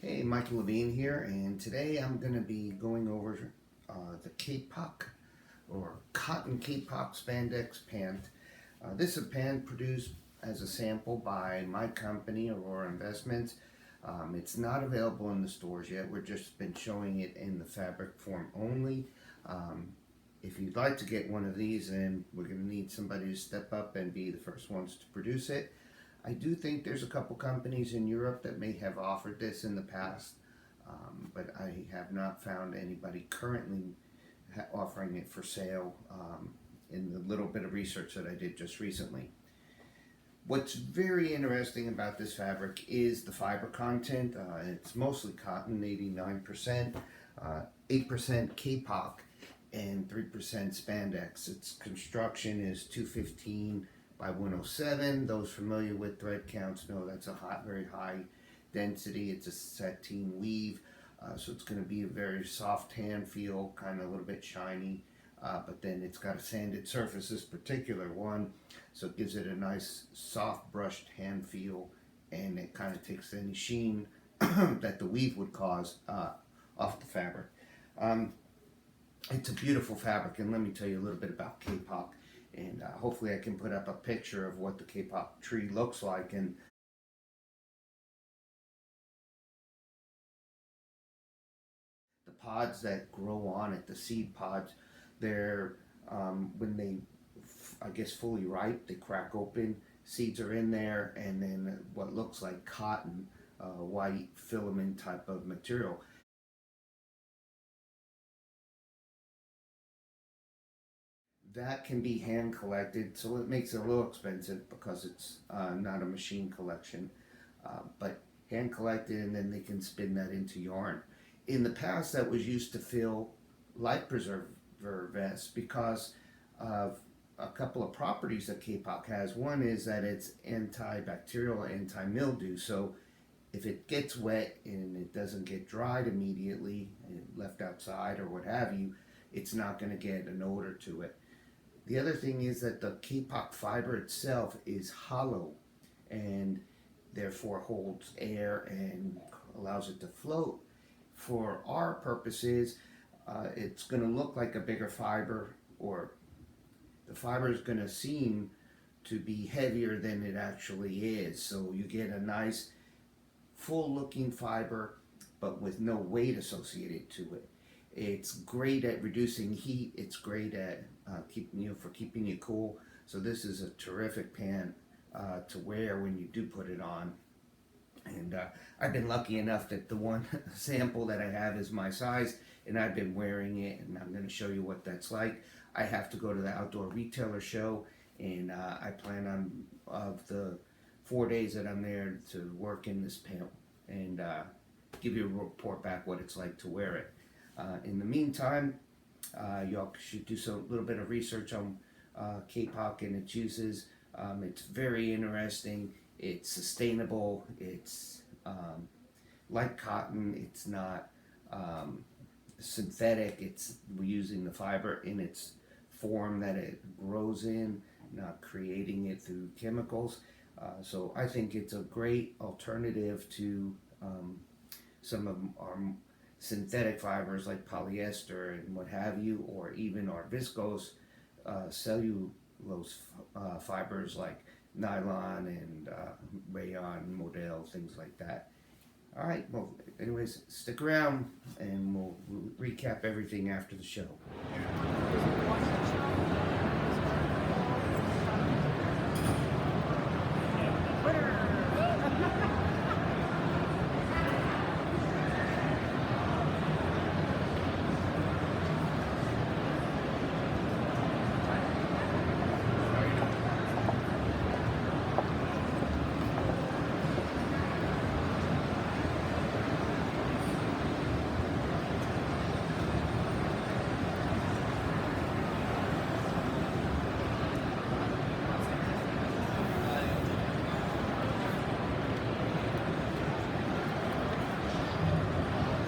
Hey, Mike.L.Levine here, and today I'm going to be going over the kapok or cotton kapok spandex pant. This is a pant produced as a sample by my company, Aurora Investments. It's not available in the stores yet. We've just been showing it in the fabric form only. If you'd like to get one of these, then we're going to need somebody to step up and be the first ones to produce it. I do think there's a couple companies in Europe that may have offered this in the past, but I have not found anybody currently offering it for sale in the little bit of research that I did just recently. What's very interesting about this fabric is the fiber content. It's mostly cotton, 89%, 8% kapok, and 3% spandex. Its construction is 215 by 107. Those familiar with thread counts know that's a very high density. It's a sateen weave, so it's going to be a very soft hand feel, kind of a little bit shiny, but then it's got a sanded surface, this particular one, so it gives it a nice soft brushed hand feel, and it kind of takes any sheen that the weave would cause off the fabric. It's a beautiful fabric, and let me tell you a little bit about kapok. And hopefully I can put up a picture of what the kapok tree looks like. And the pods that grow on it, the seed pods, they're, when they, I guess, fully ripe, they crack open, seeds are in there, and then what looks like cotton, white filament type of material. That can be hand collected, so it makes it a little expensive because it's not a machine collection, but hand collected, and then they can spin that into yarn. In the past, that was used to fill life preserver vests because of a couple of properties that kapok has. One is that it's antibacterial, anti-mildew, so if it gets wet and it doesn't get dried immediately and left outside or what have you, it's not going to get an odor to it. The other thing is that the kapok fiber itself is hollow and therefore holds air and allows it to float. For our purposes, it's going to look like a bigger fiber, or the fiber is going to seem to be heavier than it actually is. So you get a nice full looking fiber but with no weight associated to it. It's great at reducing heat. It's great at keeping you cool. So this is a terrific pant to wear when you do put it on. And I've been lucky enough that the one sample that I have is my size, and I've been wearing it, and I'm going to show you what that's like. I have to go to the outdoor retailer show, and I plan on, of the 4 days that I'm there, to work in this pant and give you a report back what it's like to wear it. In the meantime, y'all should do a little bit of research on kapok and its uses. It's very interesting. It's sustainable. It's like cotton. It's not synthetic. We're using the fiber in its form that it grows in, not creating it through chemicals. So I think it's a great alternative to some of our synthetic fibers like polyester and what have you, or even our viscose cellulose fibers like nylon and rayon, modal, things like that. All right, well, anyways, stick around and we'll recap everything after the show.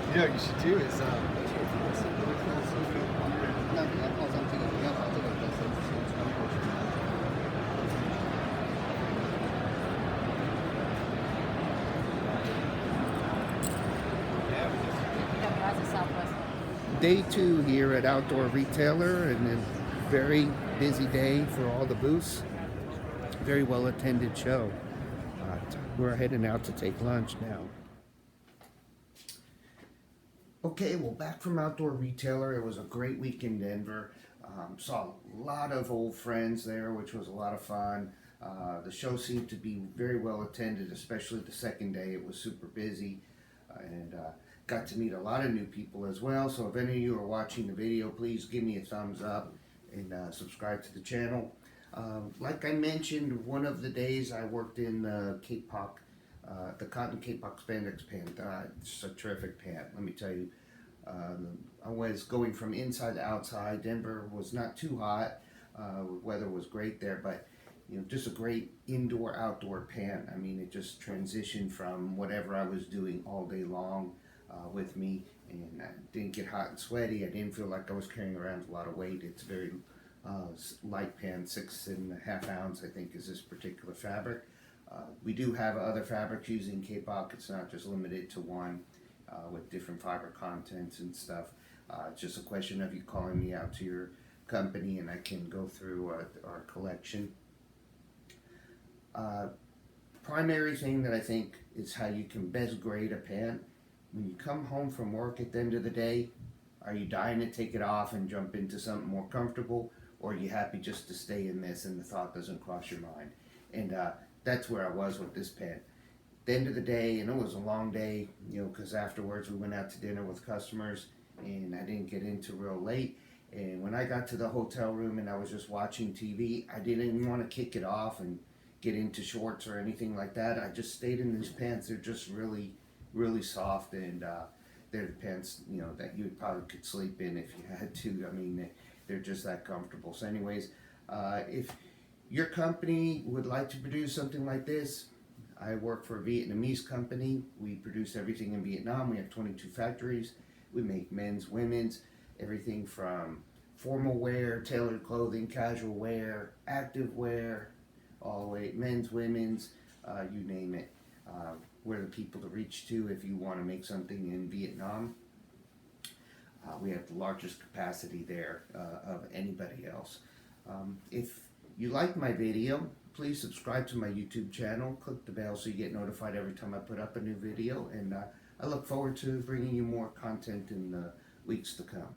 You know what you should do is Day 2 here at Outdoor Retailer, and a very busy day for all the booths. Very well attended show. We're heading out to take lunch now. Okay, well, back from Outdoor Retailer. It was a great week in Denver. Saw a lot of old friends there, which was a lot of fun. The show seemed to be very well attended, especially the second day. It was super busy, and got to meet a lot of new people as well. So if any of you are watching the video, please give me a thumbs up and subscribe to the channel. Like I mentioned, one of the days I worked in the kapok, the cotton kapok spandex pant. It's a terrific pant, let me tell you. I was going from inside to outside. Denver was not too hot. Weather was great there, but just a great indoor-outdoor pant. I mean, it just transitioned from whatever I was doing all day long with me, and I didn't get hot and sweaty. I didn't feel like I was carrying around a lot of weight. It's very light pant, 6.5 ounce, I think, is this particular fabric. We do have other fabrics using kapok. It's not just limited to one with different fiber contents and stuff. It's just a question of you calling me out to your company, and I can go through our collection. Primary thing that I think is how you can best grade a pant. When you come home from work at the end of the day, are you dying to take it off and jump into something more comfortable, or are you happy just to stay in this and the thought doesn't cross your mind? And that's where I was with this pant. At the end of the day, and it was a long day, because afterwards we went out to dinner with customers, and I didn't get into real late. And when I got to the hotel room and I was just watching TV, I didn't even want to kick it off and get into shorts or anything like that. I just stayed in these pants. They're just really, really soft, and they're the pants that you probably could sleep in if you had to. I mean, they're just that comfortable. So anyways, if your company would like to produce something like this, I work for a Vietnamese company. We produce everything in Vietnam. We have 22 factories. We make men's, women's, everything from formal wear, tailored clothing, casual wear, active wear, all the way men's, women's, you name it. We're the people to reach to if you want to make something in Vietnam. We have the largest capacity there of anybody else. If you like my video, please subscribe to my YouTube channel. Click the bell so you get notified every time I put up a new video. And I look forward to bringing you more content in the weeks to come.